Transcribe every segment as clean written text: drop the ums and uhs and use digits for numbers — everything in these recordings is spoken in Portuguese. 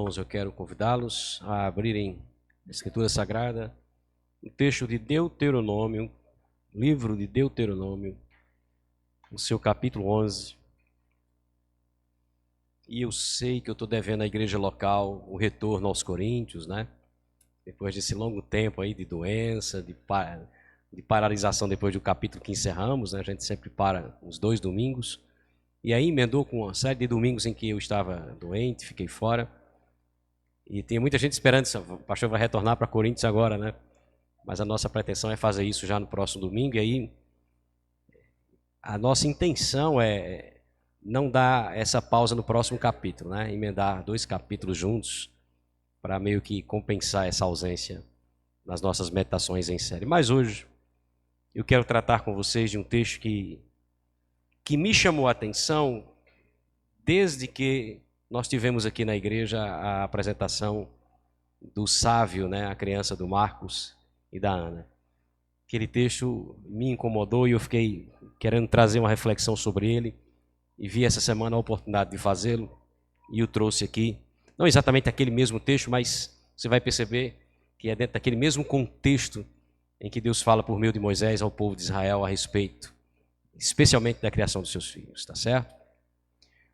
Irmãos, eu quero convidá-los a abrirem a Escritura Sagrada, o texto de Deuteronômio, livro de Deuteronômio, no seu capítulo 11. E eu sei que eu estou devendo à igreja local o retorno aos coríntios, né? Depois desse longo tempo aí de doença, de paralisação depois do capítulo que encerramos, né? A gente sempre para uns 2 domingos. E aí emendou com uma série de domingos em que eu estava doente, fiquei fora. E tem muita gente esperando, o pastor vai retornar para Coríntios agora, né? Mas a nossa pretensão é fazer isso já no próximo domingo. E aí a nossa intenção é não dar essa pausa no próximo capítulo, né? Emendar 2 capítulos juntos para meio que compensar essa ausência nas nossas meditações em série. Mas hoje eu quero tratar com vocês de um texto que me chamou a atenção desde que nós tivemos aqui na igreja a apresentação do Sávio, né, a criança do Marcos e da Ana. Aquele texto me incomodou e eu fiquei querendo trazer uma reflexão sobre ele e vi essa semana a oportunidade de fazê-lo e o trouxe aqui. Não exatamente aquele mesmo texto, mas você vai perceber que é dentro daquele mesmo contexto em que Deus fala por meio de Moisés ao povo de Israel a respeito, especialmente da criação dos seus filhos, tá certo?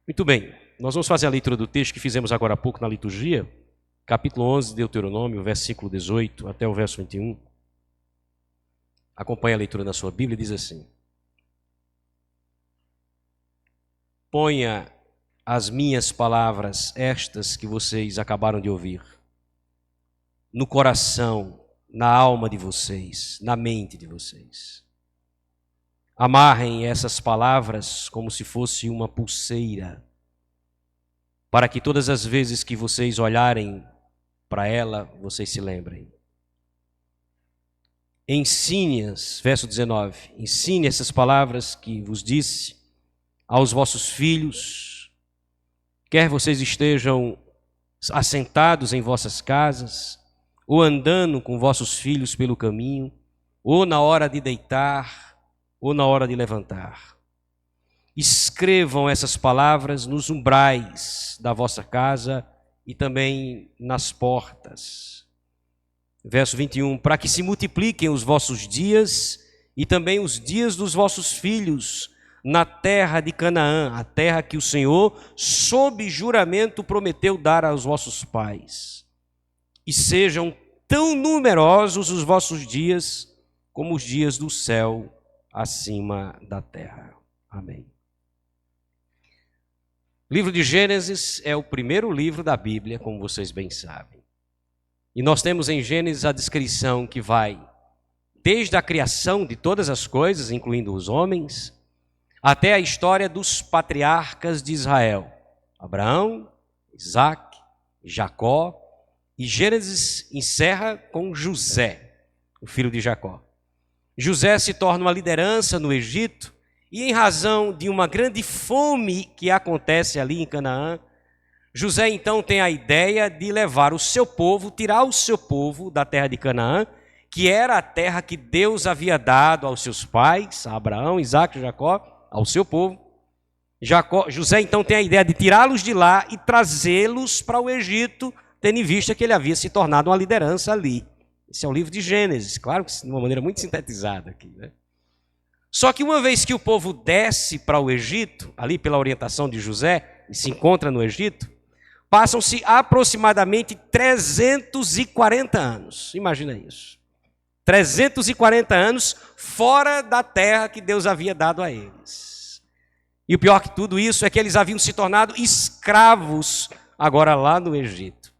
Muito bem, nós vamos fazer a leitura do texto que fizemos agora há pouco na liturgia, capítulo 11 de Deuteronômio, versículo 18 até o verso 21. Acompanhe a leitura na sua Bíblia e diz assim: Ponha as minhas palavras, estas que vocês acabaram de ouvir, no coração, na alma de vocês, na mente de vocês. Amarrem essas palavras como se fosse uma pulseira, para que todas as vezes que vocês olharem para ela, vocês se lembrem. Ensine-as, verso 19, ensine essas palavras que vos disse aos vossos filhos, quer vocês estejam assentados em vossas casas, ou andando com vossos filhos pelo caminho, ou na hora de deitar, ou na hora de levantar. Escrevam essas palavras nos umbrais da vossa casa e também nas portas. Verso 21, para que se multipliquem os vossos dias e também os dias dos vossos filhos na terra de Canaã, a terra que o Senhor, sob juramento, prometeu dar aos vossos pais. E sejam tão numerosos os vossos dias como os dias do céu acima da terra. Amém. O livro de Gênesis é o primeiro livro da Bíblia, como vocês bem sabem. E nós temos em Gênesis a descrição que vai desde a criação de todas as coisas, incluindo os homens, até a história dos patriarcas de Israel. Abraão, Isaac, Jacó, e Gênesis encerra com José, o filho de Jacó. José se torna uma liderança no Egito e em razão de uma grande fome que acontece ali em Canaã, José então tem a ideia de levar o seu povo, tirar o seu povo da terra de Canaã, que era a terra que Deus havia dado aos seus pais, a Abraão, Isaac e Jacó, ao seu povo. José então tem a ideia de tirá-los de lá e trazê-los para o Egito, tendo em vista que ele havia se tornado uma liderança ali. Esse é o livro de Gênesis, claro que de uma maneira muito sintetizada aqui, né? Só que uma vez que o povo desce para o Egito, ali pela orientação de José, e se encontra no Egito, passam-se aproximadamente 340 anos. Imagina isso. 340 anos fora da terra que Deus havia dado a eles. E o pior que tudo isso é que eles haviam se tornado escravos agora lá no Egito.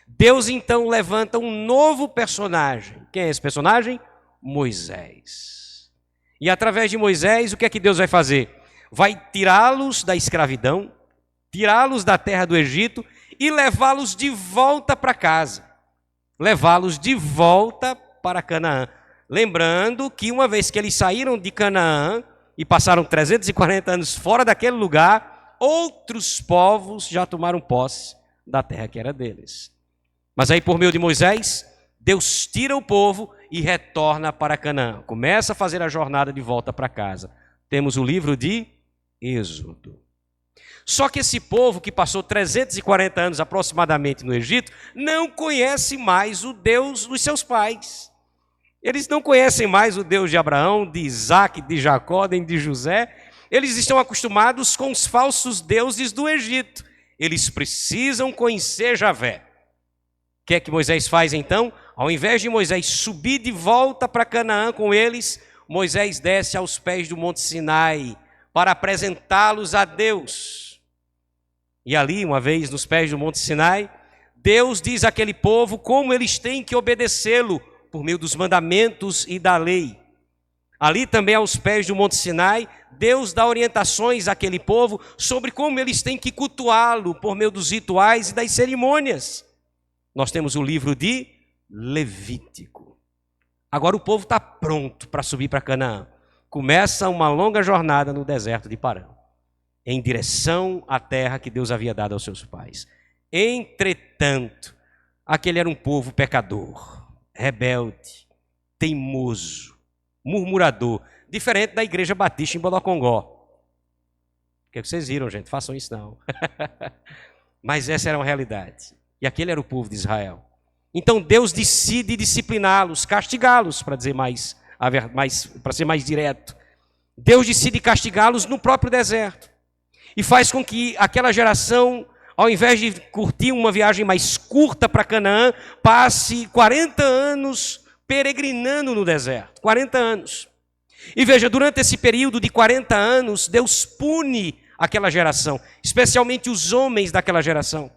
Deus então levanta um novo personagem. Quem é esse personagem? Moisés. E através de Moisés, o que é que Deus vai fazer? Vai tirá-los da escravidão, tirá-los da terra do Egito e levá-los de volta para casa. Levá-los de volta para Canaã. Lembrando que uma vez que eles saíram de Canaã e passaram 340 anos fora daquele lugar, outros povos já tomaram posse da terra que era deles. Mas aí, por meio de Moisés, Deus tira o povo e retorna para Canaã. Começa a fazer a jornada de volta para casa. Temos o livro de Êxodo. Só que esse povo que passou 340 anos aproximadamente no Egito, não conhece mais o Deus dos seus pais. Eles não conhecem mais o Deus de Abraão, de Isaac, de Jacó, nem de José. Eles estão acostumados com os falsos deuses do Egito. Eles precisam conhecer Javé. O que é que Moisés faz então? Ao invés de Moisés subir de volta para Canaã com eles, Moisés desce aos pés do Monte Sinai para apresentá-los a Deus. E ali, uma vez nos pés do Monte Sinai, Deus diz àquele povo como eles têm que obedecê-lo por meio dos mandamentos e da lei. Ali também aos pés do Monte Sinai, Deus dá orientações àquele povo sobre como eles têm que cultuá-lo por meio dos rituais e das cerimônias. Nós temos o livro de Levítico. Agora o povo está pronto para subir para Canaã. Começa uma longa jornada no deserto de Parã, em direção à terra que Deus havia dado aos seus pais. Entretanto, aquele era um povo pecador, rebelde, teimoso, murmurador, diferente da igreja batista em Bodocongó. O que vocês viram, gente? Façam isso não. Mas essa era uma realidade. E aquele era o povo de Israel. Então Deus decide discipliná-los, castigá-los, para dizer para ser mais direto. Deus decide castigá-los no próprio deserto. E faz com que aquela geração, ao invés de curtir uma viagem mais curta para Canaã, passe 40 anos peregrinando no deserto. 40 anos. E veja, durante esse período de 40 anos, Deus pune aquela geração, especialmente os homens daquela geração.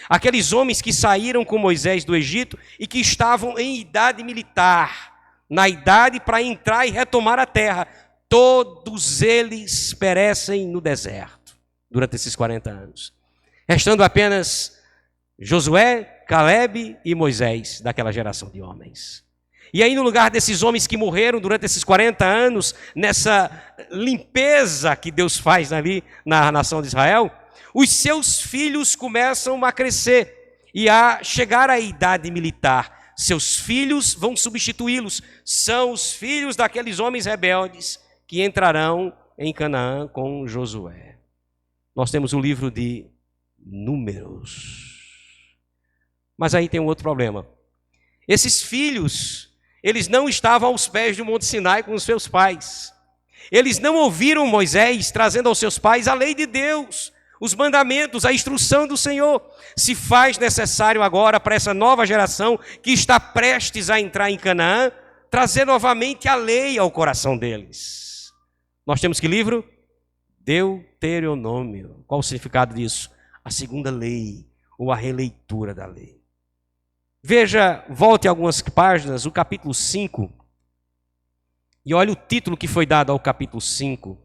Aqueles homens que saíram com Moisés do Egito e que estavam em idade militar, na idade para entrar e retomar a terra. Todos eles perecem no deserto durante esses 40 anos. Restando apenas Josué, Calebe e Moisés daquela geração de homens. E aí no lugar desses homens que morreram durante esses 40 anos, nessa limpeza que Deus faz ali na nação de Israel, os seus filhos começam a crescer e a chegar à idade militar. Seus filhos vão substituí-los. São os filhos daqueles homens rebeldes que entrarão em Canaã com Josué. Nós temos o livro de Números. Mas aí tem um outro problema. Esses filhos, eles não estavam aos pés do Monte Sinai com os seus pais. Eles não ouviram Moisés trazendo aos seus pais a lei de Deus, os mandamentos, a instrução do Senhor. Se faz necessário agora para essa nova geração que está prestes a entrar em Canaã, trazer novamente a lei ao coração deles. Nós temos que livro? Deuteronômio. Qual o significado disso? A segunda lei, ou a releitura da lei. Veja, volte algumas páginas, o capítulo 5, e olha o título que foi dado ao capítulo 5.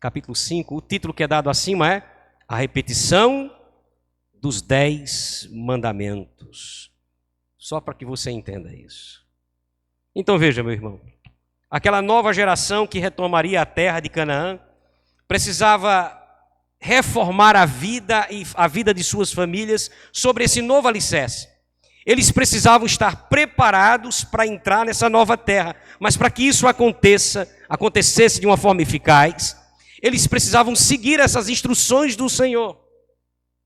Capítulo 5, o título que é dado acima é A Repetição dos 10 Mandamentos. Só para que você entenda isso. Então veja, meu irmão, aquela nova geração que retomaria a terra de Canaã precisava reformar a vida e a vida de suas famílias sobre esse novo alicerce. Eles precisavam estar preparados para entrar nessa nova terra, mas para que isso acontecesse de uma forma eficaz, eles precisavam seguir essas instruções do Senhor.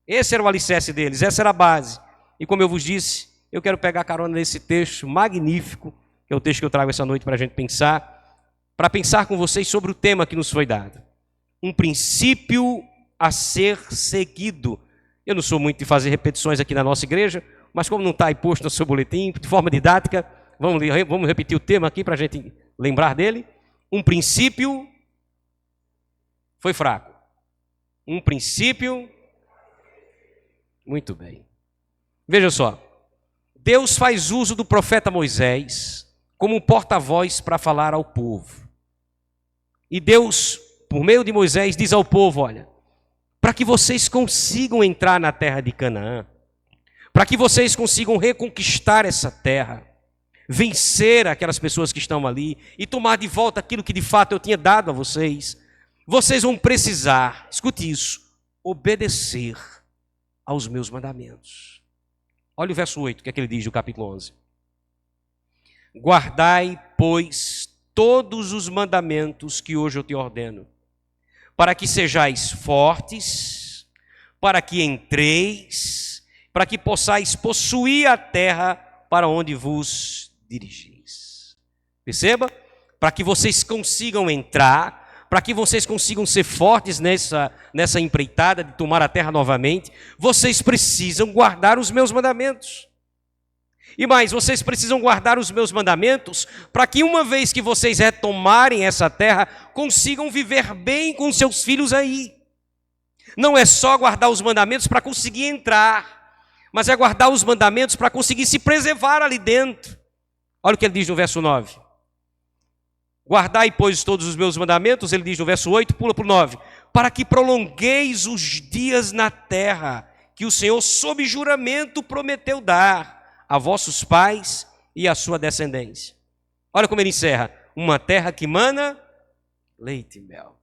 Esse era o alicerce deles, essa era a base. E como eu vos disse, eu quero pegar carona nesse texto magnífico, que é o texto que eu trago essa noite para a gente pensar, para pensar com vocês sobre o tema que nos foi dado. Um princípio a ser seguido. Eu não sou muito de fazer repetições aqui na nossa igreja, mas como não está aí posto no seu boletim, de forma didática, vamos repetir o tema aqui para a gente lembrar dele. Um princípio... Foi fraco. Um princípio... Muito bem. Veja só. Deus faz uso do profeta Moisés como um porta-voz para falar ao povo. E Deus, por meio de Moisés, diz ao povo, olha, para que vocês consigam entrar na terra de Canaã, para que vocês consigam reconquistar essa terra, vencer aquelas pessoas que estão ali e tomar de volta aquilo que de fato eu tinha dado a vocês, vocês vão precisar, escute isso, obedecer aos meus mandamentos. Olha o verso 8, que é que ele diz no capítulo 11. Guardai, pois, todos os mandamentos que hoje eu te ordeno, para que sejais fortes, para que entreis, para que possais possuir a terra para onde vos dirigis. Perceba? Para que vocês consigam entrar, para que vocês consigam ser fortes nessa empreitada de tomar a terra novamente, vocês precisam guardar os meus mandamentos. E mais, vocês precisam guardar os meus mandamentos para que uma vez que vocês retomarem essa terra, consigam viver bem com seus filhos aí. Não é só guardar os mandamentos para conseguir entrar, mas é guardar os mandamentos para conseguir se preservar ali dentro. Olha o que ele diz no verso 9. Guardai, pois, todos os meus mandamentos, ele diz no verso 8, pula para o 9. Para que prolongueis os dias na terra, que o Senhor, sob juramento, prometeu dar a vossos pais e à sua descendência. Olha como ele encerra. Uma terra que mana leite e mel.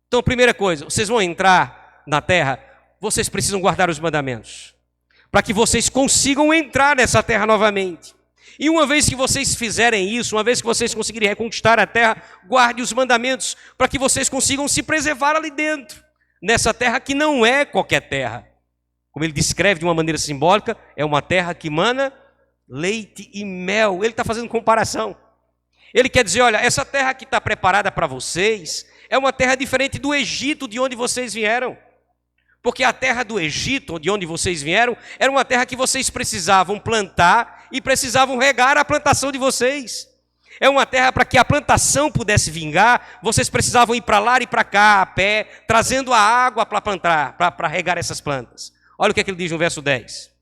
Então, primeira coisa, vocês vão entrar na terra, vocês precisam guardar os mandamentos, para que vocês consigam entrar nessa terra novamente. E uma vez que vocês fizerem isso, uma vez que vocês conseguirem reconquistar a terra, guarde os mandamentos, para que vocês consigam se preservar ali dentro, nessa terra que não é qualquer terra. Como ele descreve de uma maneira simbólica, é uma terra que mana leite e mel. Ele está fazendo comparação. Ele quer dizer, olha, essa terra que está preparada para vocês é uma terra diferente do Egito, de onde vocês vieram. Porque a terra do Egito, de onde vocês vieram, era uma terra que vocês precisavam plantar e precisavam regar a plantação de vocês. É uma terra para que a plantação pudesse vingar, vocês precisavam ir para lá e para cá a pé, trazendo a água para plantar, para regar essas plantas. Olha o que é que ele diz no verso 10.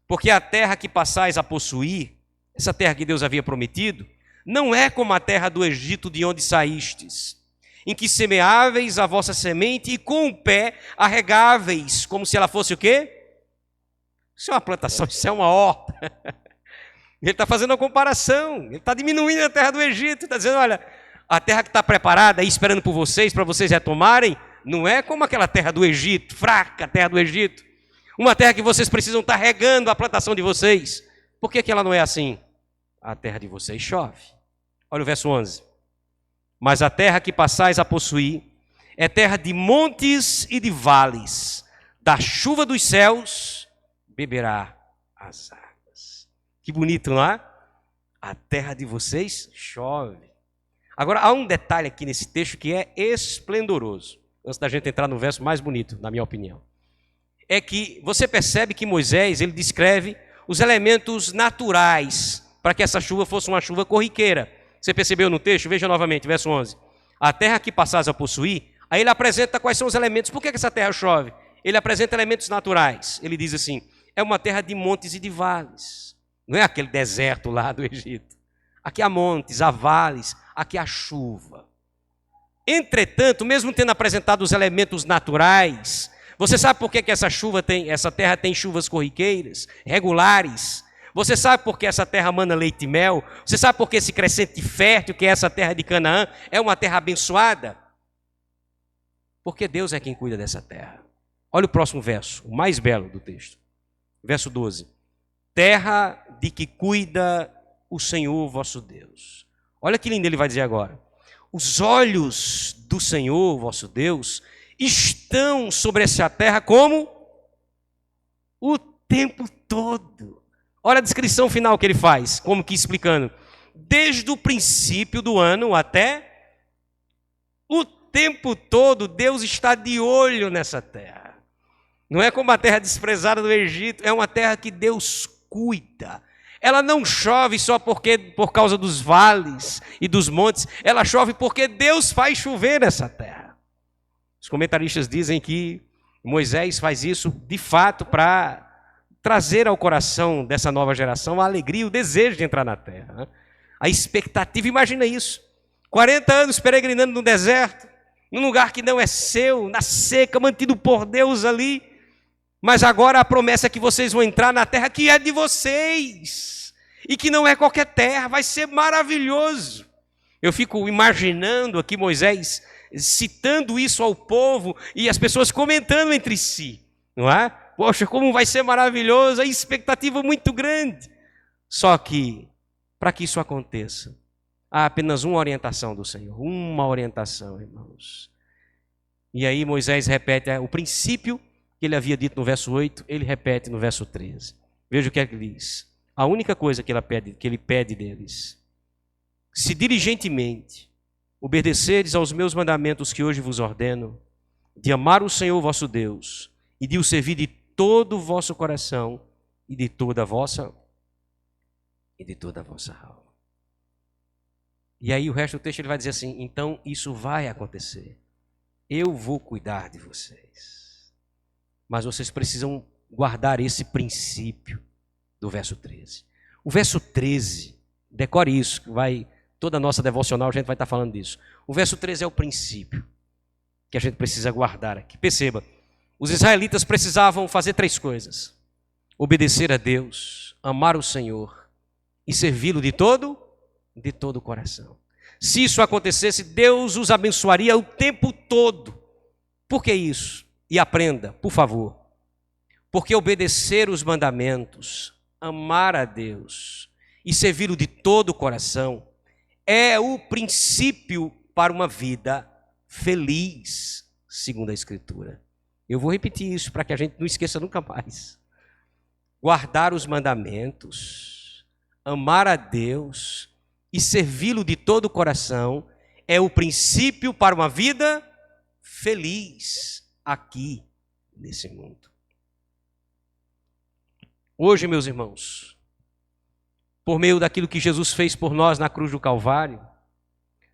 Porque a terra que passais a possuir, essa terra que Deus havia prometido, não é como a terra do Egito de onde saístes, em que semeáveis a vossa semente e com o pé a regáveis, como se ela fosse o quê? Isso é uma plantação, isso é uma horta. Ele está fazendo uma comparação, ele está diminuindo a terra do Egito, está dizendo, olha, a terra que está preparada aí esperando por vocês, para vocês retomarem, não é como aquela terra do Egito, fraca terra do Egito. Uma terra que vocês precisam estar regando a plantação de vocês. Por que ela não é assim? A terra de vocês chove. Olha o verso 11. Mas a terra que passais a possuir é terra de montes e de vales. Da chuva dos céus beberá as águas. Que bonito, não é? A terra de vocês chove. Agora, há um detalhe aqui nesse texto que é esplendoroso. Antes da gente entrar no verso mais bonito, na minha opinião. É que você percebe que Moisés, ele descreve os elementos naturais para que essa chuva fosse uma chuva corriqueira. Você percebeu no texto? Veja novamente, verso 11. A terra que passais a possuir, aí ele apresenta quais são os elementos. Por que essa terra chove? Ele apresenta elementos naturais. Ele diz assim, é uma terra de montes e de vales. Não é aquele deserto lá do Egito. Aqui há montes, há vales, aqui há chuva. Entretanto, mesmo tendo apresentado os elementos naturais, você sabe por que essa terra tem chuvas corriqueiras, regulares? Você sabe por que essa terra mana leite e mel? Você sabe por que esse crescente fértil, que é essa terra de Canaã, é uma terra abençoada? Porque Deus é quem cuida dessa terra. Olha o próximo verso, o mais belo do texto. Verso 12. Terra de que cuida o Senhor vosso Deus. Olha que lindo ele vai dizer agora. Os olhos do Senhor vosso Deus estão sobre essa terra como o tempo todo. Olha a descrição final que ele faz, como que explicando. Desde o princípio do ano até o tempo todo, Deus está de olho nessa terra. Não é como a terra desprezada do Egito, é uma terra que Deus cuida. Ela não chove só por causa dos vales e dos montes, ela chove porque Deus faz chover nessa terra. Os comentaristas dizem que Moisés faz isso de fato para trazer ao coração dessa nova geração a alegria e o desejo de entrar na terra. A expectativa, imagina isso. 40 anos peregrinando no deserto, num lugar que não é seu, na seca, mantido por Deus ali. Mas agora a promessa é que vocês vão entrar na terra que é de vocês. E que não é qualquer terra, vai ser maravilhoso. Eu fico imaginando aqui Moisés citando isso ao povo e as pessoas comentando entre si, não é? Poxa, como vai ser maravilhoso, a expectativa muito grande. Só que, para que isso aconteça, há apenas uma orientação do Senhor, uma orientação, irmãos. E aí Moisés repete o princípio que ele havia dito no verso 8, ele repete no verso 13. Veja o que é que ele diz. A única coisa que ele pede deles: se diligentemente obedeceres aos meus mandamentos que hoje vos ordeno, de amar o Senhor vosso Deus e de o servir de todo o vosso coração e de toda a vossa alma. E aí o resto do texto ele vai dizer assim: então isso vai acontecer. Eu vou cuidar de vocês. Mas vocês precisam guardar esse princípio do verso 13. O verso 13, decore isso, que vai, toda a nossa devocional a gente vai estar falando disso. O verso 13 é o princípio que a gente precisa guardar aqui. Perceba, os israelitas precisavam fazer 3 coisas: obedecer a Deus, amar o Senhor e servi-lo de todo o coração. Se isso acontecesse, Deus os abençoaria o tempo todo. Por que isso? E aprenda, por favor. Porque obedecer os mandamentos, amar a Deus e servi-lo de todo o coração é o princípio para uma vida feliz, segundo a Escritura. Eu vou repetir isso para que a gente não esqueça nunca mais. Guardar os mandamentos, amar a Deus e servi-lo de todo o coração é o princípio para uma vida feliz aqui nesse mundo. Hoje, meus irmãos, por meio daquilo que Jesus fez por nós na cruz do Calvário,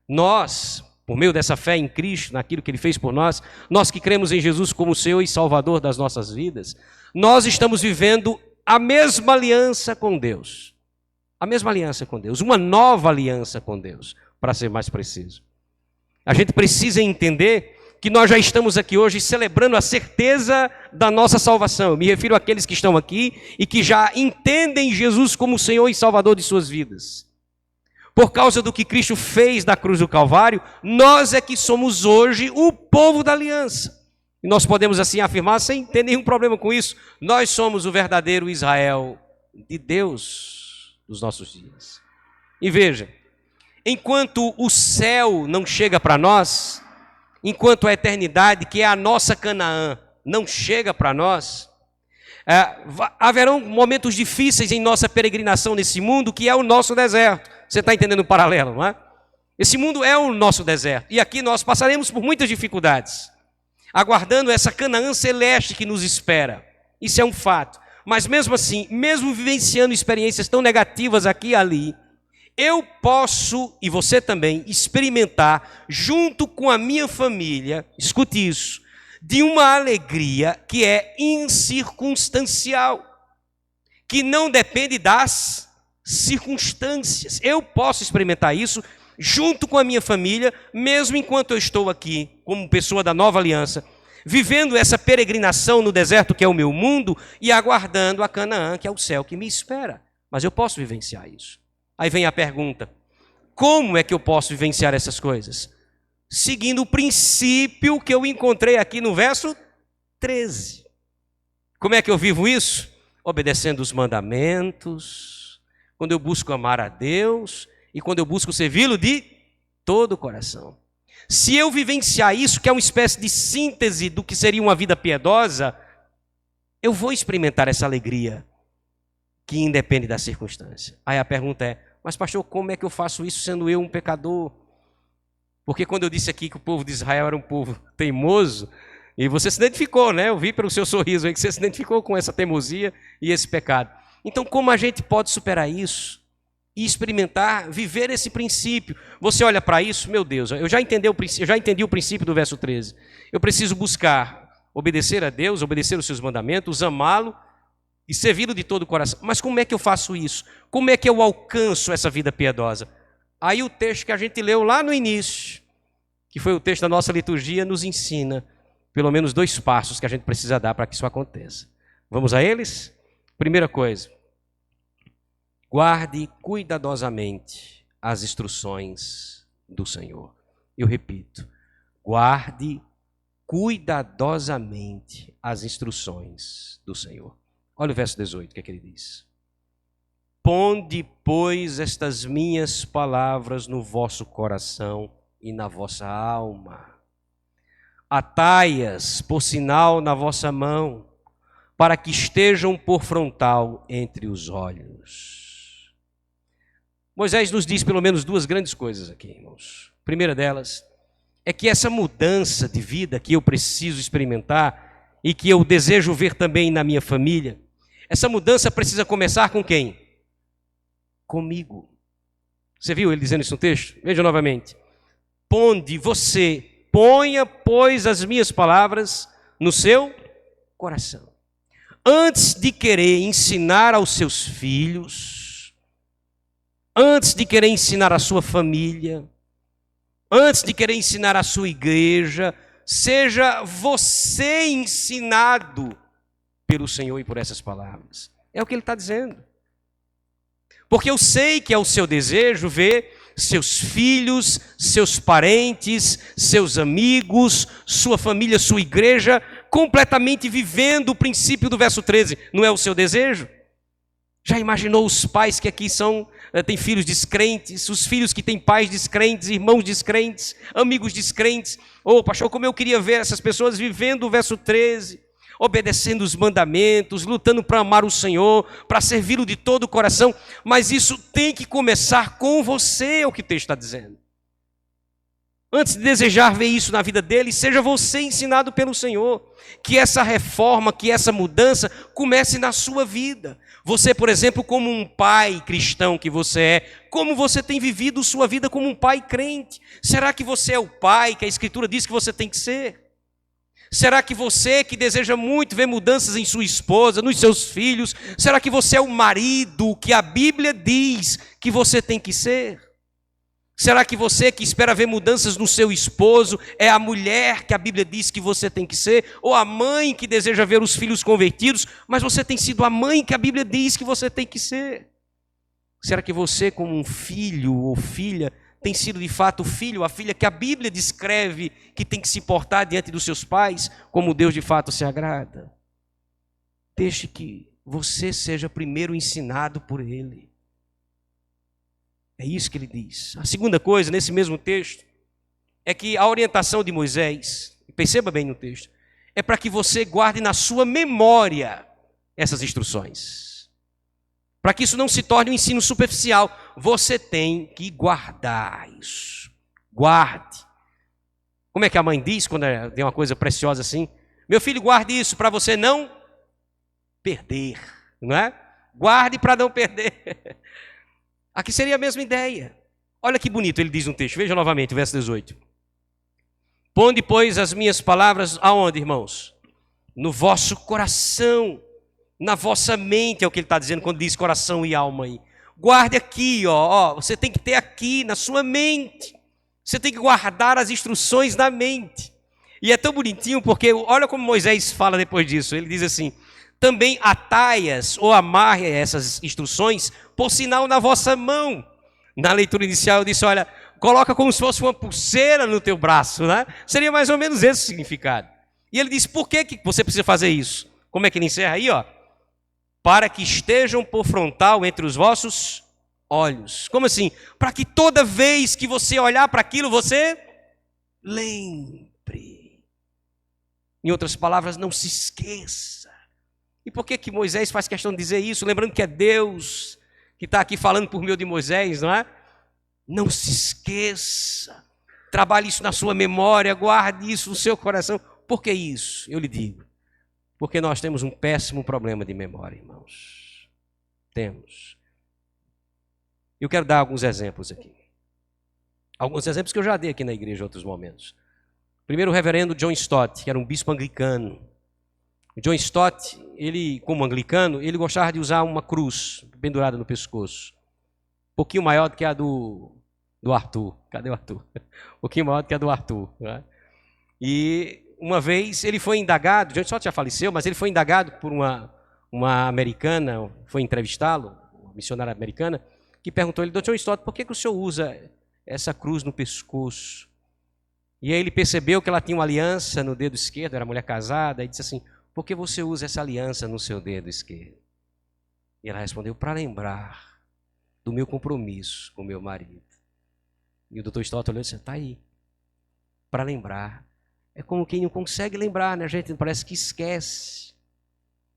nós, por meio dessa fé em Cristo, naquilo que Ele fez por nós, nós que cremos em Jesus como Senhor e Salvador das nossas vidas, nós estamos vivendo a mesma aliança com Deus. A mesma aliança com Deus, uma nova aliança com Deus, para ser mais preciso. A gente precisa entender que nós já estamos aqui hoje celebrando a certeza da nossa salvação. Eu me refiro àqueles que estão aqui e que já entendem Jesus como Senhor e Salvador de suas vidas. Por causa do que Cristo fez na cruz do Calvário, nós é que somos hoje o povo da aliança. E nós podemos assim afirmar sem ter nenhum problema com isso. Nós somos o verdadeiro Israel de Deus dos nossos dias. E veja, enquanto o céu não chega para nós, enquanto a eternidade, que é a nossa Canaã, não chega para nós, haverão momentos difíceis em nossa peregrinação nesse mundo, que é o nosso deserto. Você está entendendo o paralelo, não é? Esse mundo é o nosso deserto, e aqui nós passaremos por muitas dificuldades, aguardando essa Canaã celeste que nos espera. Isso é um fato. Mas mesmo assim, mesmo vivenciando experiências tão negativas aqui e ali, eu posso, e você também, experimentar, junto com a minha família, escute isso, de uma alegria que é incircunstancial, que não depende das circunstâncias. Eu posso experimentar isso junto com a minha família, mesmo enquanto eu estou aqui, como pessoa da nova aliança, vivendo essa peregrinação no deserto que é o meu mundo e aguardando a Canaã, que é o céu que me espera. Mas eu posso vivenciar isso. Aí vem a pergunta: como é que eu posso vivenciar essas coisas? Seguindo o princípio que eu encontrei aqui no verso 13. Como é que eu vivo isso? Obedecendo os mandamentos, quando eu busco amar a Deus e quando eu busco servi-lo de todo o coração. Se eu vivenciar isso, que é uma espécie de síntese do que seria uma vida piedosa, eu vou experimentar essa alegria que independe da circunstância. Aí a pergunta é: mas pastor, como é que eu faço isso sendo eu um pecador? Porque quando eu disse aqui que o povo de Israel era um povo teimoso, e você se identificou, né? Eu vi pelo seu sorriso aí que você se identificou com essa teimosia e esse pecado. Então, como a gente pode superar isso e experimentar, viver esse princípio? Você olha para isso, meu Deus, eu já entendi o princípio do verso 13. Eu preciso buscar obedecer a Deus, obedecer os seus mandamentos, amá-lo e servi-lo de todo o coração. Mas como é que eu faço isso? Como é que eu alcanço essa vida piedosa? Aí o texto que a gente leu lá no início, que foi o texto da nossa liturgia, nos ensina pelo menos 2 passos que a gente precisa dar para que isso aconteça. Vamos a eles? Primeira coisa: guarde cuidadosamente as instruções do Senhor. Eu repito, guarde cuidadosamente as instruções do Senhor. Olha o verso 18, o que é que ele diz? Ponde, pois, estas minhas palavras no vosso coração e na vossa alma. atai-as por sinal na vossa mão, para que estejam por frontal entre os olhos. Moisés nos diz pelo menos duas grandes coisas aqui, irmãos. A primeira delas é que essa mudança de vida que eu preciso experimentar e que eu desejo ver também na minha família, essa mudança precisa começar com quem? Comigo. Você viu ele dizendo isso no texto? Veja novamente. Ponha, pois, as minhas palavras no seu coração. Antes de querer ensinar aos seus filhos, antes de querer ensinar a sua família, antes de querer ensinar a sua igreja, seja você ensinado pelo Senhor e por essas palavras. É o que ele está dizendo. Porque eu sei que é o seu desejo ver seus filhos, seus parentes, seus amigos, sua família, sua igreja, completamente vivendo o princípio do verso 13. Não é o seu desejo? Já imaginou os pais que aqui têm filhos descrentes, os filhos que têm pais descrentes, irmãos descrentes, amigos descrentes? Ô, pastor, como eu queria ver essas pessoas vivendo o verso 13, obedecendo os mandamentos, lutando para amar o Senhor, para servi-lo de todo o coração. Mas isso tem que começar com você, é o que o texto está dizendo. Antes de desejar ver isso na vida dele, seja você ensinado pelo Senhor. Que essa reforma, que essa mudança comece na sua vida. Você, por exemplo, como um pai cristão que você é, como você tem vivido sua vida como um pai crente? Será que você é o pai que a Escritura diz que você tem que ser? Será que você que deseja muito ver mudanças em sua esposa, nos seus filhos, será que você é o marido que a Bíblia diz que você tem que ser? Será que você que espera ver mudanças no seu esposo é a mulher que a Bíblia diz que você tem que ser? Ou a mãe que deseja ver os filhos convertidos, mas você tem sido a mãe que a Bíblia diz que você tem que ser? Será que você, como um filho ou filha, tem sido de fato o filho ou a filha que a Bíblia descreve que tem que se portar diante dos seus pais, como Deus de fato se agrada? Deixe que você seja primeiro ensinado por Ele. É isso que ele diz. A segunda coisa, nesse mesmo texto, é que a orientação de Moisés, perceba bem no texto, é para que você guarde na sua memória essas instruções. Para que isso não se torne um ensino superficial, você tem que guardar isso. Guarde. Como é que a mãe diz quando tem uma coisa preciosa assim? Meu filho, guarde isso para você não perder, não é? Guarde para não perder. Aqui seria a mesma ideia. Olha que bonito ele diz no texto. Veja novamente o verso 18. Ponde, pois, as minhas palavras aonde, irmãos? No vosso coração, na vossa mente, é o que ele está dizendo quando diz coração e alma aí. Guarde aqui, ó, você tem que ter aqui na sua mente. Você tem que guardar as instruções na mente. E é tão bonitinho porque olha como Moisés fala depois disso. Ele diz assim: também atai-as ou amarre essas instruções por sinal na vossa mão. Na leitura inicial eu disse, olha, coloca como se fosse uma pulseira no teu braço, né? Seria mais ou menos esse o significado. E ele disse, por que você precisa fazer isso? Como é que ele encerra aí, ó? Para que estejam por frontal entre os vossos olhos. Como assim? Para que toda vez que você olhar para aquilo, você lembre. Em outras palavras, não se esqueça. E por que Moisés faz questão de dizer isso? Lembrando que é Deus que está aqui falando por meio de Moisés, não é? Não se esqueça. Trabalhe isso na sua memória, guarde isso no seu coração. Por que isso? Eu lhe digo. Porque nós temos um péssimo problema de memória, irmãos. Temos. Eu quero dar alguns exemplos aqui. Alguns exemplos que eu já dei aqui na igreja em outros momentos. Primeiro, o reverendo John Stott, que era um bispo anglicano. O John Stott, ele, como anglicano, ele gostava de usar uma cruz pendurada no pescoço. Um pouquinho maior do que a do Arthur. Cadê o Arthur? Um pouquinho maior do que a do Arthur. Né? E uma vez ele foi indagado, John Stott já faleceu, mas ele foi indagado por uma americana, foi entrevistá-lo, uma missionária americana, que perguntou a ele, John Stott, por que o senhor usa essa cruz no pescoço? E aí ele percebeu que ela tinha uma aliança no dedo esquerdo, era mulher casada, e disse assim, por que você usa essa aliança no seu dedo esquerdo? E ela respondeu, para lembrar do meu compromisso com meu marido. E o doutor Stott olhou e disse, está aí, para lembrar. é como quem não consegue lembrar, né? A gente parece que esquece.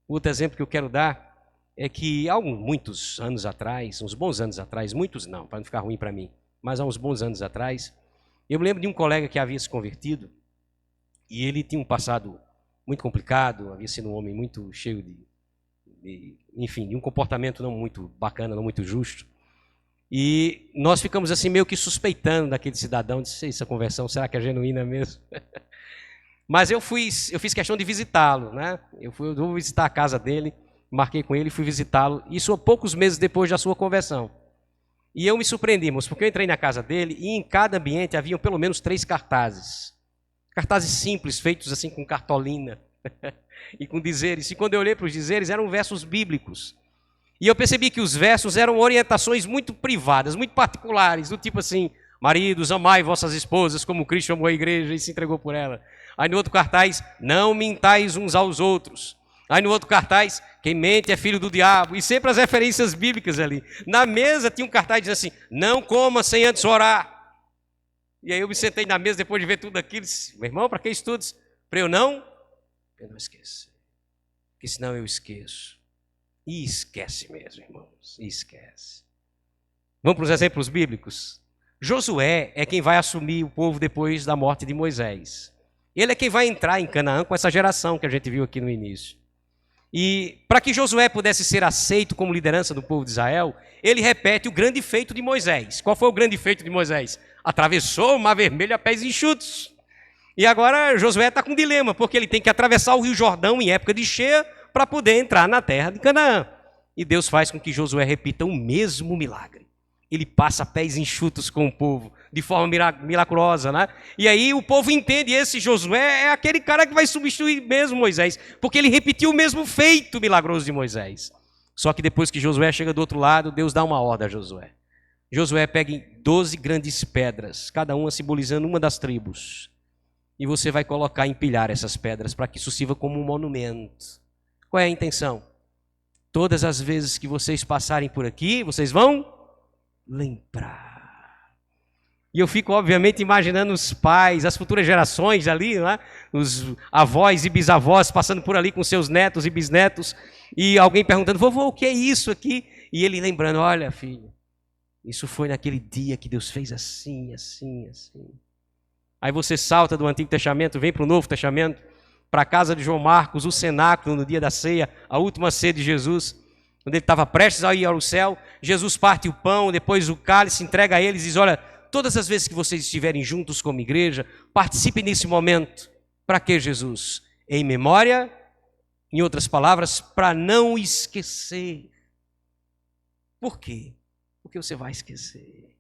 Outro exemplo que eu quero dar é que há muitos anos atrás, uns bons anos atrás, muitos não, para não ficar ruim para mim, mas há uns bons anos atrás, eu me lembro de um colega que havia se convertido e ele tinha um passado muito complicado, havia sido um homem muito cheio enfim, de um comportamento não muito bacana, não muito justo. E nós ficamos assim meio que suspeitando daquele cidadão, disse, essa conversão, será que é genuína mesmo? Mas eu fiz questão de visitá-lo, né? Eu vou visitar a casa dele, marquei com ele e fui visitá-lo, isso há poucos meses depois da sua conversão. E eu me surpreendi, moço, porque eu entrei na casa dele e em cada ambiente haviam pelo menos 3 cartazes. Cartazes simples, feitos assim com cartolina e com dizeres. E quando eu olhei para os dizeres, eram versos bíblicos. E eu percebi que os versos eram orientações muito privadas, muito particulares, do tipo assim, maridos, amai vossas esposas como Cristo amou a igreja e se entregou por ela. Aí no outro cartaz, não mintais uns aos outros. Aí no outro cartaz, quem mente é filho do diabo. E sempre as referências bíblicas ali. Na mesa tinha um cartaz dizendo assim, não coma sem antes orar. E aí eu me sentei na mesa depois de ver tudo aquilo e disse, meu irmão, para que estudos? Para eu não esquecer. Porque senão eu esqueço. E esquece mesmo, irmãos. E esquece. Vamos para os exemplos bíblicos? Josué é quem vai assumir o povo depois da morte de Moisés. Ele é quem vai entrar em Canaã com essa geração que a gente viu aqui no início. E para que Josué pudesse ser aceito como liderança do povo de Israel, ele repete o grande feito de Moisés. Qual foi o grande feito de Moisés? Atravessou o Mar Vermelho a pés enxutos. E agora Josué está com um dilema, porque ele tem que atravessar o Rio Jordão em época de cheia para poder entrar na terra de Canaã. E Deus faz com que Josué repita o mesmo milagre. Ele passa a pés enxutos com o povo, de forma milagrosa, né? E aí o povo entende, esse Josué é aquele cara que vai substituir mesmo Moisés, porque ele repetiu o mesmo feito milagroso de Moisés. Só que depois que Josué chega do outro lado, Deus dá uma ordem a Josué. Josué pega 12 grandes pedras, cada uma simbolizando uma das tribos. E você vai colocar, empilhar essas pedras para que isso sirva como um monumento. Qual é a intenção? Todas as vezes que vocês passarem por aqui, vocês vão lembrar. E eu fico, obviamente, imaginando os pais, as futuras gerações ali, né? Os avós e bisavós passando por ali com seus netos e bisnetos, e alguém perguntando, vovô, o que é isso aqui? E ele lembrando, olha, filho, isso foi naquele dia que Deus fez assim, assim, assim. Aí você salta do Antigo Testamento, vem para o Novo Testamento, para a casa de João Marcos, o cenáculo, no dia da ceia, a última ceia de Jesus, quando ele estava prestes a ir ao céu, Jesus parte o pão, depois o cálice, entrega a eles e diz, olha, todas as vezes que vocês estiverem juntos como igreja, participem desse momento. Para que, Jesus? Em memória, em outras palavras, para não esquecer. Por quê? Porque você vai esquecer.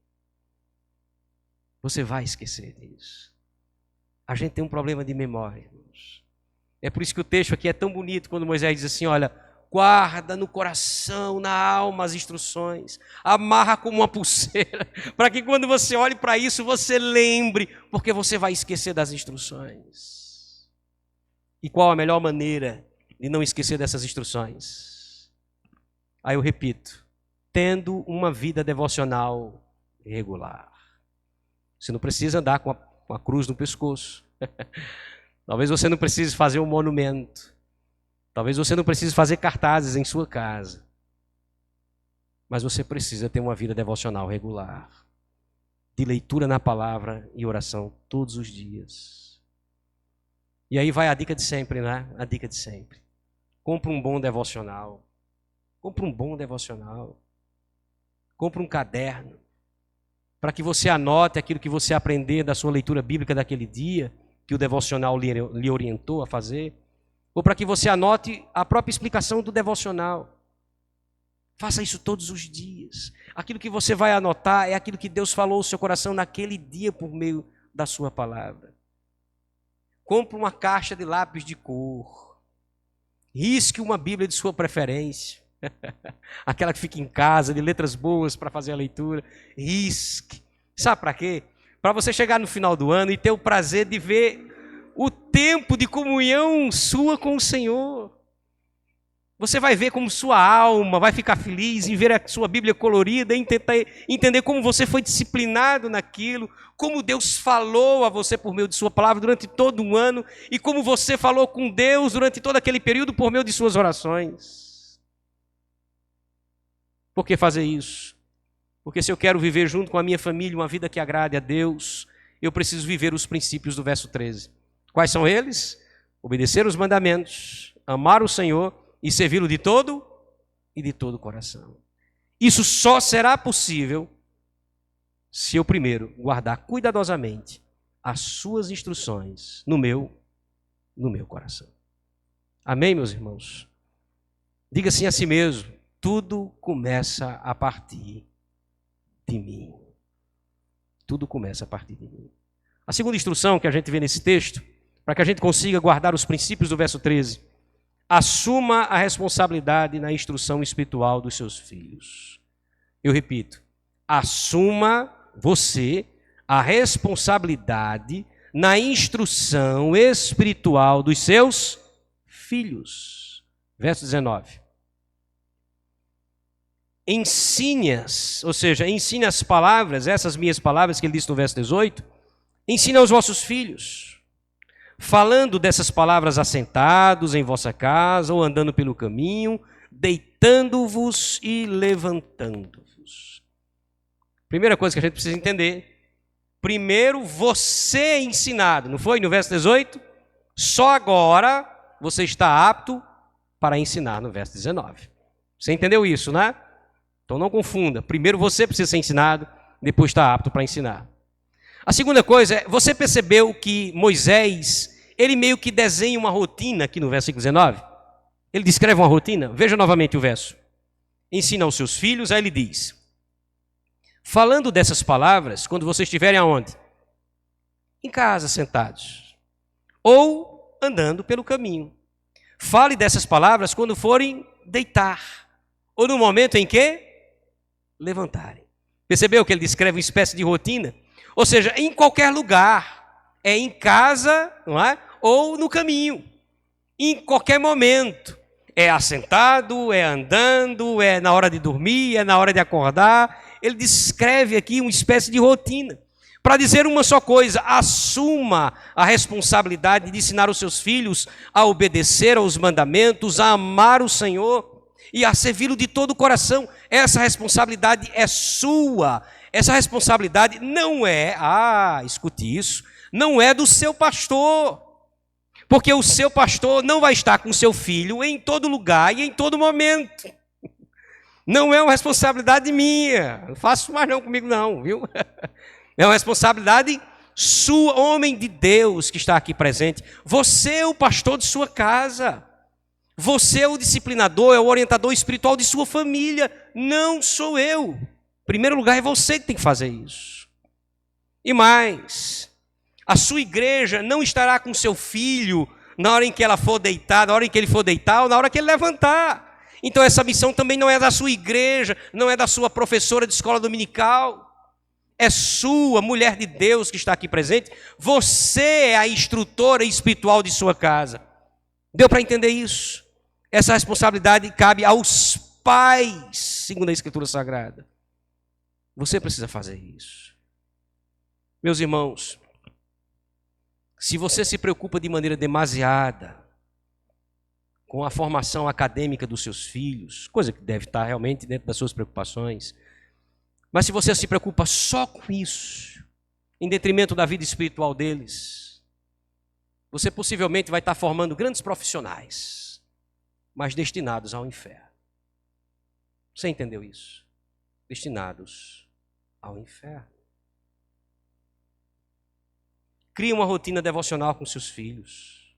Você vai esquecer disso. A gente tem um problema de memória, irmãos. É por isso que o texto aqui é tão bonito, quando Moisés diz assim, olha, guarda no coração, na alma as instruções, amarra como uma pulseira, para que quando você olhe para isso, você lembre, porque você vai esquecer das instruções. E qual a melhor maneira de não esquecer dessas instruções? Aí eu repito, tendo uma vida devocional regular. Você não precisa andar com a cruz no pescoço. Talvez você não precise fazer um monumento. Talvez você não precise fazer cartazes em sua casa. Mas você precisa ter uma vida devocional regular. De leitura na palavra e oração todos os dias. E aí vai a dica de sempre, né? A dica de sempre. Compre um bom devocional. Compre um bom devocional. Compre um caderno. Para que você anote aquilo que você aprender da sua leitura bíblica daquele dia, que o devocional lhe orientou a fazer. Ou para que você anote a própria explicação do devocional. Faça isso todos os dias. Aquilo que você vai anotar é aquilo que Deus falou ao seu coração naquele dia por meio da sua palavra. Compre uma caixa de lápis de cor. Risque uma Bíblia de sua preferência. Aquela que fica em casa, de letras boas para fazer a leitura. Risque. Sabe para quê? Para você chegar no final do ano e ter o prazer de ver o tempo de comunhão sua com o Senhor. Você vai ver como sua alma vai ficar feliz em ver a sua Bíblia colorida, em tentar entender como você foi disciplinado naquilo, como Deus falou a você por meio de sua palavra durante todo um ano, e como você falou com Deus durante todo aquele período por meio de suas orações. Por que fazer isso? Porque se eu quero viver junto com a minha família uma vida que agrade a Deus, eu preciso viver os princípios do verso 13. Quais são eles? Obedecer os mandamentos, amar o Senhor e servi-lo de todo e de todo o coração. Isso só será possível se eu primeiro guardar cuidadosamente as suas instruções no meu coração. Amém, meus irmãos? Diga assim a si mesmo: tudo começa a partir de mim. Tudo começa a partir de mim. A segunda instrução que a gente vê nesse texto, para que a gente consiga guardar os princípios do verso 13, assuma a responsabilidade na instrução espiritual dos seus filhos. Eu repito, assuma você a responsabilidade na instrução espiritual dos seus filhos. Verso 19. Ensine-as, ou seja, ensine as palavras, essas minhas palavras que ele disse no verso 18, ensine aos vossos filhos, falando dessas palavras assentados em vossa casa ou andando pelo caminho, deitando-vos e levantando-vos. Primeira coisa que a gente precisa entender, primeiro você é ensinado, não foi? No verso 18, só agora você está apto para ensinar no verso 19. Você entendeu isso, né? Então não confunda, primeiro você precisa ser ensinado, depois está apto para ensinar. A segunda coisa é, você percebeu que Moisés, ele meio que desenha uma rotina aqui no versículo 19? Ele descreve uma rotina? Veja novamente o verso. Ensina aos seus filhos, aí ele diz, falando dessas palavras, quando vocês estiverem aonde? Em casa, sentados. Ou andando pelo caminho. Fale dessas palavras quando forem deitar. Ou no momento em que levantarem. Percebeu que ele descreve uma espécie de rotina? Ou seja, em qualquer lugar, é em casa, não é? Ou no caminho, em qualquer momento, é assentado, é andando, é na hora de dormir, é na hora de acordar. Ele descreve aqui uma espécie de rotina, para dizer uma só coisa: assuma a responsabilidade de ensinar os seus filhos a obedecer aos mandamentos, a amar o Senhor e a servi-lo de todo o coração. Essa responsabilidade é sua. Essa responsabilidade não é, escute isso, não é do seu pastor. Porque o seu pastor não vai estar com o seu filho em todo lugar e em todo momento. Não é uma responsabilidade minha. Não faço mais não comigo não, viu? É uma responsabilidade sua, homem de Deus que está aqui presente. Você é o pastor de sua casa. Você é o disciplinador, é o orientador espiritual de sua família. Não sou eu. Em primeiro lugar, é você que tem que fazer isso. E mais, a sua igreja não estará com seu filho na hora em que ela for deitar, na hora em que ele for deitar ou na hora que ele levantar. Então essa missão também não é da sua igreja, não é da sua professora de escola dominical. É sua, mulher de Deus que está aqui presente. Você é a instrutora espiritual de sua casa. Deu para entender isso? Essa responsabilidade cabe aos pais, segundo a Escritura Sagrada. Você precisa fazer isso. Meus irmãos, se você se preocupa de maneira demasiada com a formação acadêmica dos seus filhos, coisa que deve estar realmente dentro das suas preocupações, mas se você se preocupa só com isso, em detrimento da vida espiritual deles, você possivelmente vai estar formando grandes profissionais, mas destinados ao inferno. Você entendeu isso? Destinados ao inferno. Crie uma rotina devocional com seus filhos.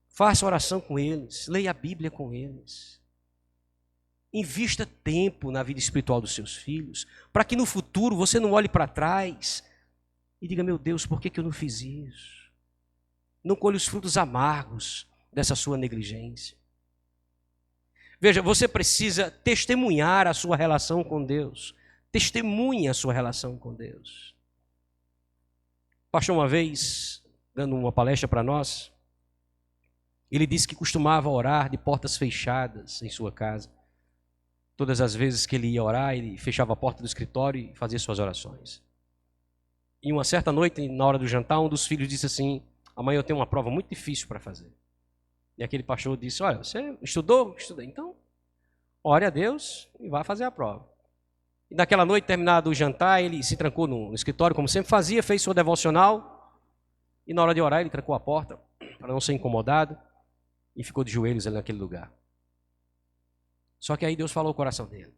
Faça oração com eles, leia a Bíblia com eles. Invista tempo na vida espiritual dos seus filhos, para que no futuro você não olhe para trás e diga: meu Deus, por que eu não fiz isso? Não colhe os frutos amargos dessa sua negligência. Veja, você precisa testemunhar a sua relação com Deus. Testemunhe a sua relação com Deus. O pastor, uma vez, dando uma palestra para nós, Ele disse que costumava orar de portas fechadas em sua casa. Todas as vezes que ele ia orar, ele fechava a porta do escritório e fazia suas orações. E uma certa noite, na hora do jantar, um dos filhos disse assim: amanhã eu tenho uma prova muito difícil para fazer. E aquele pastor disse: olha, você estudou? Estudei. Então, ore a Deus e vá fazer a prova. E naquela noite, terminado o jantar, ele se trancou no escritório, como sempre fazia, fez sua devocional. E na hora de orar, ele trancou a porta para não ser incomodado e ficou de joelhos ali naquele lugar. Só que aí Deus falou ao coração dele: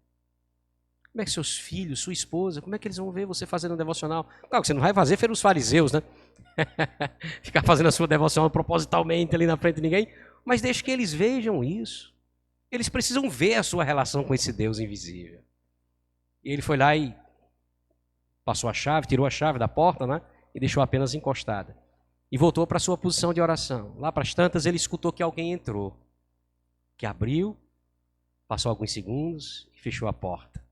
como é que seus filhos, sua esposa, como é que eles vão ver você fazendo um devocional? Claro que você não vai fazer feito os fariseus, né? Ficar fazendo a sua devocional propositalmente ali na frente de ninguém, mas deixe que eles vejam isso. Eles precisam ver a sua relação com esse Deus invisível. E ele foi lá e passou a chave, tirou a chave da porta, né? E deixou apenas encostada. E voltou para a sua posição de oração. Lá para as tantas, ele escutou que alguém entrou, que abriu, passou alguns segundos e fechou a porta.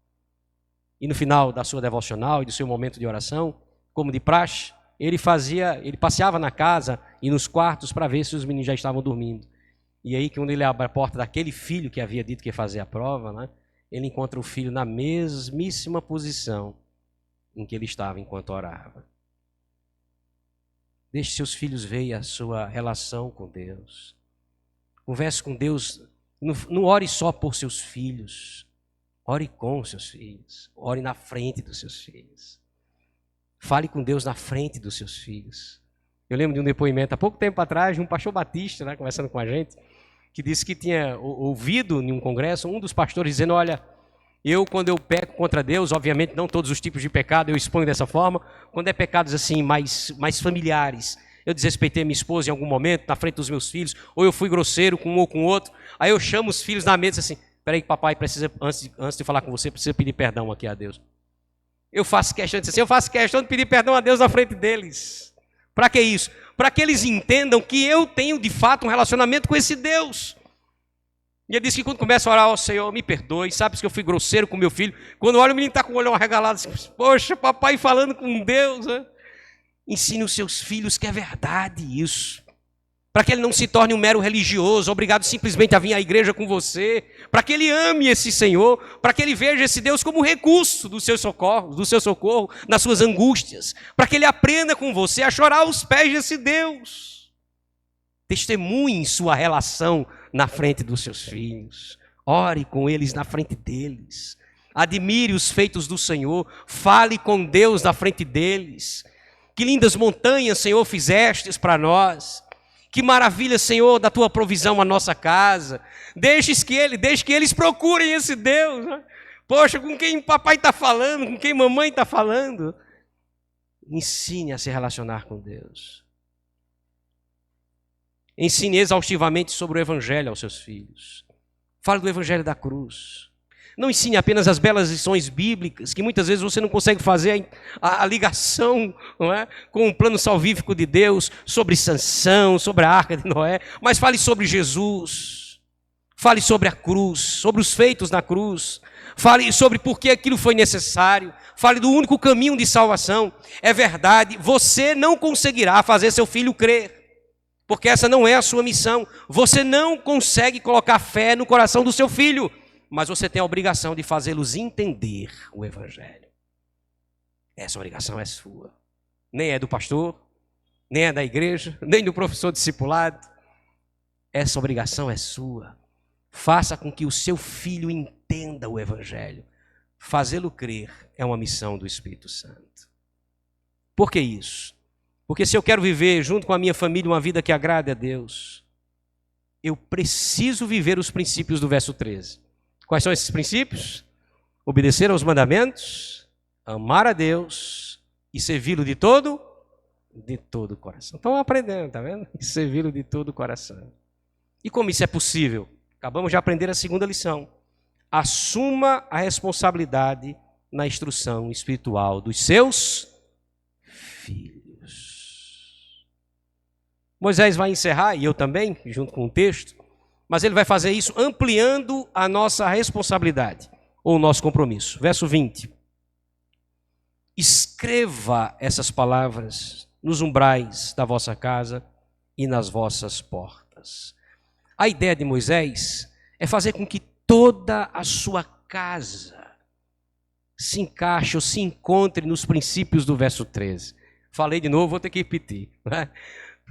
E no final da sua devocional e do seu momento de oração, como de praxe, ele passeava na casa e nos quartos para ver se os meninos já estavam dormindo. E aí, quando ele abre a porta daquele filho que havia dito que ia fazer a prova, né, ele encontra o filho na mesmíssima posição em que ele estava enquanto orava. Deixe seus filhos verem a sua relação com Deus. Converse com Deus. Não ore só por seus filhos. Ore com seus filhos. Ore na frente dos seus filhos. Fale com Deus na frente dos seus filhos. Eu lembro de um depoimento há pouco tempo atrás de um pastor batista, né, conversando com a gente, que disse que tinha ouvido em um congresso um dos pastores dizendo: olha, quando eu peco contra Deus, obviamente não todos os tipos de pecado eu exponho dessa forma, quando é pecados assim mais familiares, eu desrespeitei minha esposa em algum momento na frente dos meus filhos, ou eu fui grosseiro com um ou com outro, aí eu chamo os filhos na mesa assim: peraí, papai, precisa, antes de falar com você, precisa pedir perdão aqui a Deus. Eu faço questão de pedir perdão a Deus na frente deles. Para que isso? Para que eles entendam que eu tenho de fato um relacionamento com esse Deus. E ele disse que quando começa a orar: ó Senhor, me perdoe, sabe que eu fui grosseiro com meu filho. Quando olha, o menino está com o olhão arregalado, assim: poxa, papai falando com Deus. Né? Ensine os seus filhos que é verdade isso. Para que ele não se torne um mero religioso, obrigado simplesmente a vir à igreja com você. Para que ele ame esse Senhor, para que ele veja esse Deus como recurso do seu socorro, nas suas angústias. Para que ele aprenda com você a chorar aos pés desse Deus. Testemunhe sua relação na frente dos seus filhos. Ore com eles na frente deles. Admire os feitos do Senhor. Fale com Deus na frente deles. Que lindas montanhas, Senhor, fizestes para nós. Que maravilha, Senhor, da tua provisão à nossa casa. Deixe que eles procurem esse Deus. Né? Poxa, com quem papai está falando, com quem mamãe está falando. Ensine a se relacionar com Deus. Ensine exaustivamente sobre o Evangelho aos seus filhos. Fale do Evangelho da cruz. Não ensine apenas as belas lições bíblicas, que muitas vezes você não consegue fazer a ligação, não é, com o plano salvífico de Deus, sobre Sansão, sobre a Arca de Noé, mas fale sobre Jesus, fale sobre a cruz, sobre os feitos na cruz, fale sobre por que aquilo foi necessário, fale do único caminho de salvação. É verdade, você não conseguirá fazer seu filho crer, porque essa não é a sua missão. Você não consegue colocar fé no coração do seu filho, mas você tem a obrigação de fazê-los entender o Evangelho. Essa obrigação é sua. Nem é do pastor, nem é da igreja, nem do professor discipulado. Essa obrigação é sua. Faça com que o seu filho entenda o Evangelho. Fazê-lo crer é uma missão do Espírito Santo. Por que isso? Porque se eu quero viver junto com a minha família uma vida que agrade a Deus, eu preciso viver os princípios do verso 13. Quais são esses princípios? Obedecer aos mandamentos, amar a Deus e servi-lo de todo o coração. Estão aprendendo, tá vendo? Servi-lo de todo o coração. E como isso é possível? Acabamos de aprender a segunda lição. Assuma a responsabilidade na instrução espiritual dos seus filhos. Moisés vai encerrar, e eu também, junto com o texto, mas ele vai fazer isso ampliando a nossa responsabilidade, ou o nosso compromisso. Verso 20. Escreva essas palavras nos umbrais da vossa casa e nas vossas portas. A ideia de Moisés é fazer com que toda a sua casa se encaixe ou se encontre nos princípios do verso 13. Falei de novo, vou ter que repetir. Né?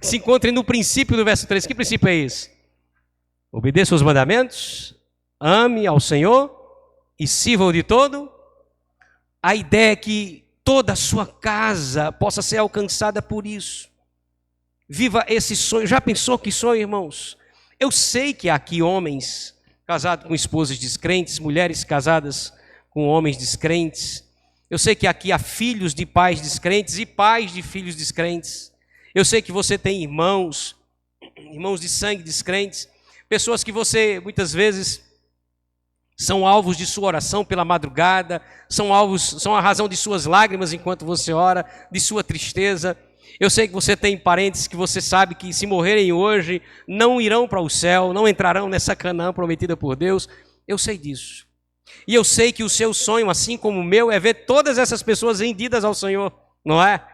Se encontre no princípio do verso 13. Que princípio é esse? Obedeça os mandamentos, ame ao Senhor e sirva-o de todo. A ideia é que toda a sua casa possa ser alcançada por isso. Viva esse sonho. Já pensou que sonho, irmãos? Eu sei que há aqui homens casados com esposas descrentes, mulheres casadas com homens descrentes. Eu sei que aqui há filhos de pais descrentes e pais de filhos descrentes. Eu sei que você tem irmãos de sangue descrentes, pessoas que você muitas vezes são alvos de sua oração pela madrugada, são a razão de suas lágrimas enquanto você ora, de sua tristeza. Eu sei que você tem parentes que você sabe que se morrerem hoje não irão para o céu, não entrarão nessa Canaã prometida por Deus. Eu sei disso. E eu sei que o seu sonho, assim como o meu, é ver todas essas pessoas rendidas ao Senhor, não é?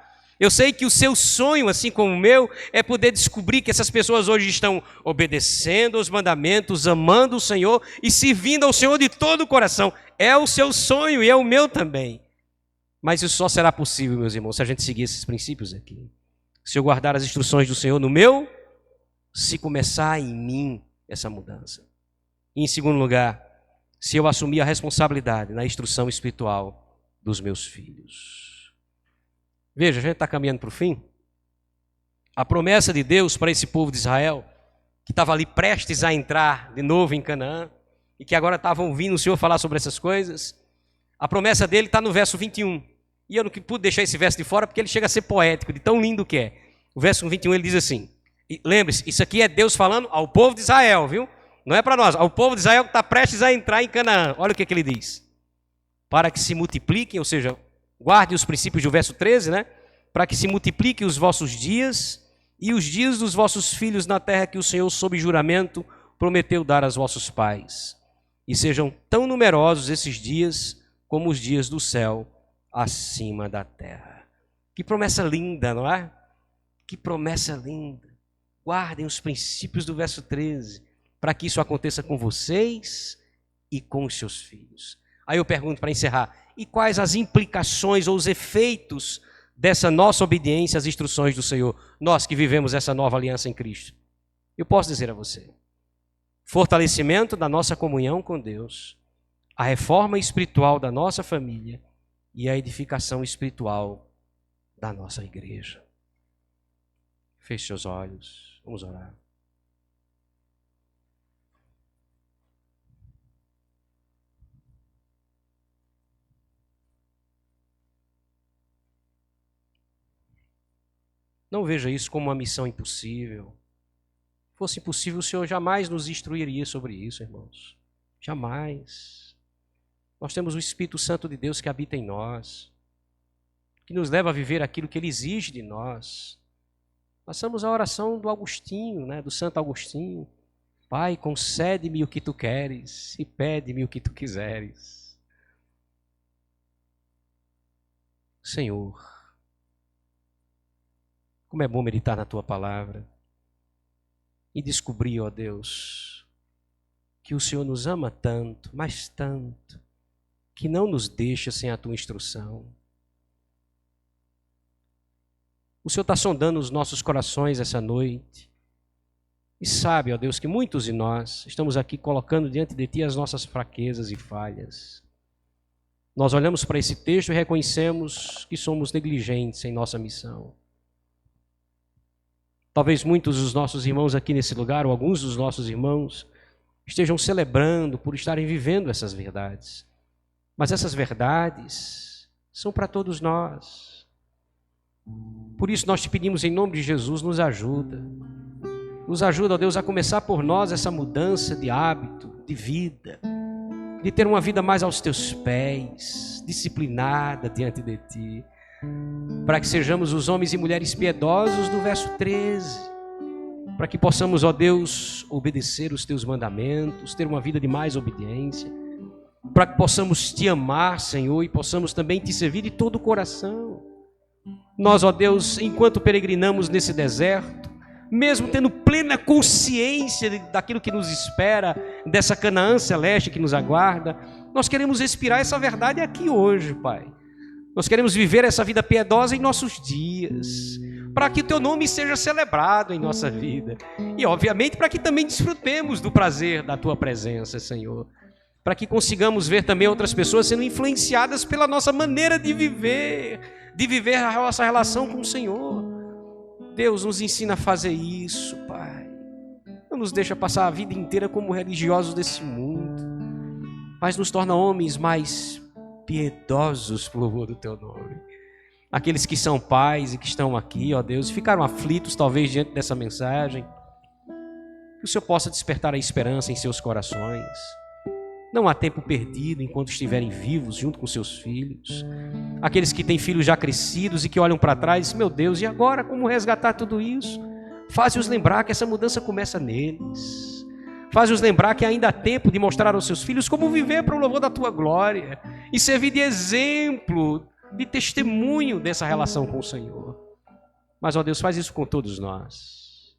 Eu sei que o seu sonho, assim como o meu, é poder descobrir que essas pessoas hoje estão obedecendo aos mandamentos, amando o Senhor e servindo ao Senhor de todo o coração. É o seu sonho e é o meu também. Mas isso só será possível, meus irmãos, se a gente seguir esses princípios aqui. Se eu guardar as instruções do Senhor no meu, se começar em mim essa mudança. E em segundo lugar, se eu assumir a responsabilidade na instrução espiritual dos meus filhos. Veja, a gente está caminhando para o fim. A promessa de Deus para esse povo de Israel, que estava ali prestes a entrar de novo em Canaã, e que agora estavam ouvindo o Senhor falar sobre essas coisas, a promessa dele está no verso 21. E eu não pude deixar esse verso de fora porque ele chega a ser poético, de tão lindo que é. O verso 21 ele diz assim, lembre-se, isso aqui é Deus falando ao povo de Israel, viu? Não é para nós, ao povo de Israel que está prestes a entrar em Canaã. Olha o que ele diz. Para que se multipliquem, ou seja, guarde os princípios do verso 13, né? Para que se multipliquem os vossos dias e os dias dos vossos filhos na terra que o Senhor, sob juramento, prometeu dar aos vossos pais. E sejam tão numerosos esses dias como os dias do céu acima da terra. Que promessa linda, não é? Que promessa linda. Guardem os princípios do verso 13, para que isso aconteça com vocês e com os seus filhos. Aí eu pergunto para encerrar, e quais as implicações ou os efeitos dessa nossa obediência às instruções do Senhor, nós que vivemos essa nova aliança em Cristo? Eu posso dizer a você, fortalecimento da nossa comunhão com Deus, a reforma espiritual da nossa família e a edificação espiritual da nossa igreja. Feche seus olhos, vamos orar. Não veja isso como uma missão impossível. Se fosse impossível, o Senhor jamais nos instruiria sobre isso, irmãos. Jamais. Nós temos o Espírito Santo de Deus que habita em nós, que nos leva a viver aquilo que Ele exige de nós. Passamos a oração do Agostinho, né, do Santo Agostinho. Pai, concede-me o que Tu queres e pede-me o que Tu quiseres. Senhor, como é bom meditar na Tua palavra e descobrir, ó Deus, que o Senhor nos ama tanto, mas tanto, que não nos deixa sem a Tua instrução. O Senhor está sondando os nossos corações essa noite e sabe, ó Deus, que muitos de nós estamos aqui colocando diante de Ti as nossas fraquezas e falhas. Nós olhamos para esse texto e reconhecemos que somos negligentes em nossa missão. Talvez muitos dos nossos irmãos aqui nesse lugar, ou alguns dos nossos irmãos, estejam celebrando por estarem vivendo essas verdades. Mas essas verdades são para todos nós. Por isso nós te pedimos em nome de Jesus, nos ajuda. Nos ajuda, ó Deus, a começar por nós essa mudança de hábito, de vida, de ter uma vida mais aos Teus pés, disciplinada diante de Ti, para que sejamos os homens e mulheres piedosos do verso 13, para que possamos, ó Deus, obedecer os Teus mandamentos, ter uma vida de mais obediência, para que possamos Te amar, Senhor, e possamos também Te servir de todo o coração. Nós, ó Deus, enquanto peregrinamos nesse deserto, mesmo tendo plena consciência daquilo que nos espera, dessa Canaã celeste que nos aguarda, nós queremos respirar essa verdade aqui hoje, Pai. Nós queremos viver essa vida piedosa em nossos dias, para que o Teu nome seja celebrado em nossa vida. E, obviamente, para que também desfrutemos do prazer da Tua presença, Senhor. Para que consigamos ver também outras pessoas sendo influenciadas pela nossa maneira de viver a nossa relação com o Senhor. Deus, nos ensina a fazer isso, Pai. Não nos deixa passar a vida inteira como religiosos desse mundo, mas nos torna homens mais piedosos por louvor do Teu nome. Aqueles que são pais e que estão aqui, ó Deus, e ficaram aflitos talvez diante dessa mensagem, que o Senhor possa despertar a esperança em seus corações. Não há tempo perdido enquanto estiverem vivos junto com seus filhos. Aqueles que têm filhos já crescidos e que olham para trás e dizem, meu Deus, e agora como resgatar tudo isso? Faz-os lembrar que essa mudança começa neles. Faz-os lembrar que ainda há tempo de mostrar aos seus filhos como viver para o louvor da Tua glória e servir de exemplo, de testemunho dessa relação com o Senhor. Mas, ó Deus, faz isso com todos nós.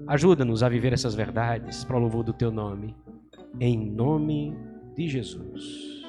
Ajuda-nos a viver essas verdades para o louvor do Teu nome. Em nome de Jesus.